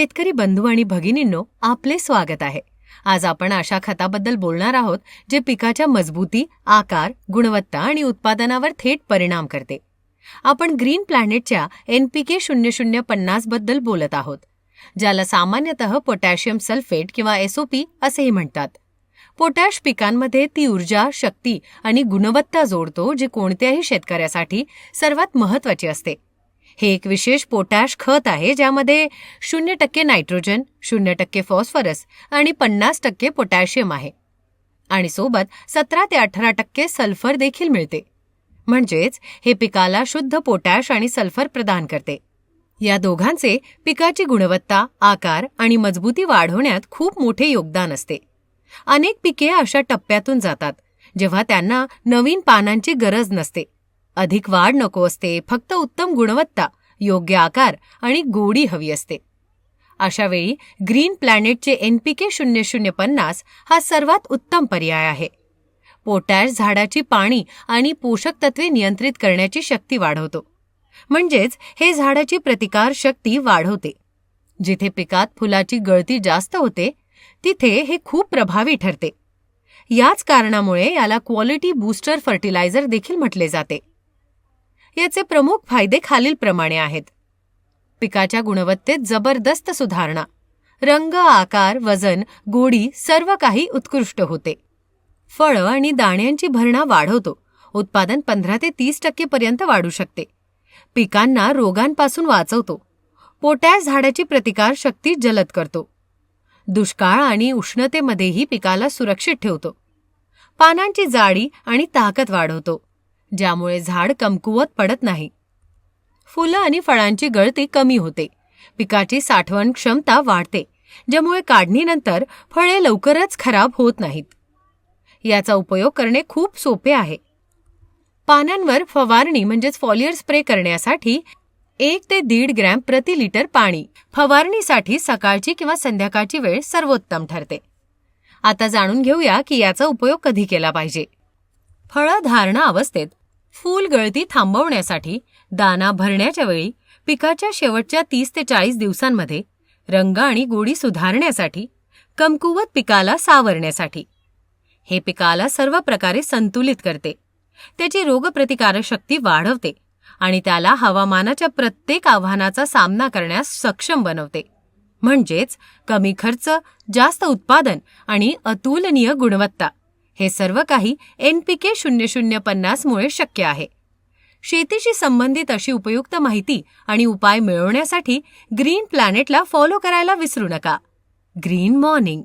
शेतकरी बंधू आणि भगिनींनो, आपले स्वागत आहे. आज आपण अशा खताबद्दल बोलणार आहोत जे पिकाच्या मजबूती, आकार, गुणवत्ता आणि उत्पादनावर थेट परिणाम करते. आपण ग्रीन प्लॅनेटच्या NPK 0050 बद्दल बोलत आहोत, ज्याला सामान्यतः पोटॅशियम सल्फेट किंवा SOP असेही म्हणतात. पोटॅश पिकांमध्ये ती ऊर्जा, शक्ती आणि गुणवत्ता जोडतो जी कोणत्याही शेतकऱ्यासाठी सर्वात महत्त्वाची असते. हे एक विशेष पोटॅश खत आहे ज्यामध्ये 0% नायट्रोजन, 0% फॉस्फरस आणि 50% पोटॅशियम आहे. आणि सोबत 17 ते 18% सल्फर देखील मिळते. म्हणजेच हे पिकाला शुद्ध पोटॅश आणि सल्फर प्रदान करते. या दोघांचे पिकाची गुणवत्ता, आकार आणि मजबूती वाढवण्यात खूप मोठे योगदान असते. अनेक पिके अशा टप्प्यातून जातात जेव्हा त्यांना नवीन पानांची गरज नसते, अधिक वाढ नको असते, फक्त उत्तम गुणवत्ता, योग्य आकार आणि गोडी हवी असते. अशा वेळी ग्रीन प्लॅनेटचे NPK 0050 हा सर्वात उत्तम पर्याय आहे. पोटॅश झाडाची पाणी आणि पोषक तत्वे नियंत्रित करण्याची शक्ती वाढवतो. म्हणजेच हे झाडाची प्रतिकार शक्ती वाढवते. जिथे पिकात फुलाची गळती जास्त होते तिथे हे खूप प्रभावी ठरते. याच कारणामुळे याला क्वालिटी बूस्टर फर्टिलायझर देखील म्हटले जाते. याचे प्रमुख फायदे खालीलप्रमाणे आहेत. पिकाच्या गुणवत्तेत जबरदस्त सुधारणा, रंग, आकार, वजन, गोडी सर्व काही उत्कृष्ट होते. फळं आणि दाण्यांची भरणा वाढवतो. उत्पादन 15 ते 30% पर्यंत वाढू शकते. पिकांना रोगांपासून वाचवतो. पोटॅश झाडाची प्रतिकार शक्ती जलद करतो. दुष्काळ आणि उष्णतेमध्येही पिकाला सुरक्षित ठेवतो. पानांची जाडी आणि ताकद वाढवतो, ज्यामुळे झाड कमकुवत पडत नाही. फुलं आणि फळांची गळती कमी होते. पिकाची साठवण क्षमता वाढते, ज्यामुळे काढणीनंतर फळे लवकरच खराब होत नाहीत. याचा उपयोग करणे खूप सोपे आहे. पानांवर फवारणी म्हणजेच फॉलियर स्प्रे करण्यासाठी 1 ते 1.5 ग्रॅम प्रति लिटर पाणी. फवारणीसाठी सकाळची किंवा संध्याकाळची वेळ सर्वोत्तम ठरते. आता जाणून घेऊया की याचा उपयोग कधी केला पाहिजे. फळं धारणा अवस्थेत फूल गळती थांबवण्यासाठी, दाना भरण्याच्या वेळी, पिकाच्या शेवटच्या 30 ते 40 दिवसांमध्ये, रंग आणि गोडी सुधारण्यासाठी, कमकुवत पिकाला सावरण्यासाठी. हे पिकाला सर्व प्रकारे संतुलित करते. त्याची रोगप्रतिकारक शक्ती वाढवते आणि त्याला हवामानाच्या प्रत्येक आव्हानाचा सामना करण्यास सक्षम बनवते. म्हणजेच कमी खर्च, जास्त उत्पादन आणि अतुलनीय गुणवत्ता हे सर्व काही NPK 0050 मुळे शक्य आहे. शेतीशी संबंधित अशी उपयुक्त माहिती आणि उपाय मिळवण्यासाठी ग्रीन प्लॅनेटला फॉलो करायला विसरू नका. Green morning.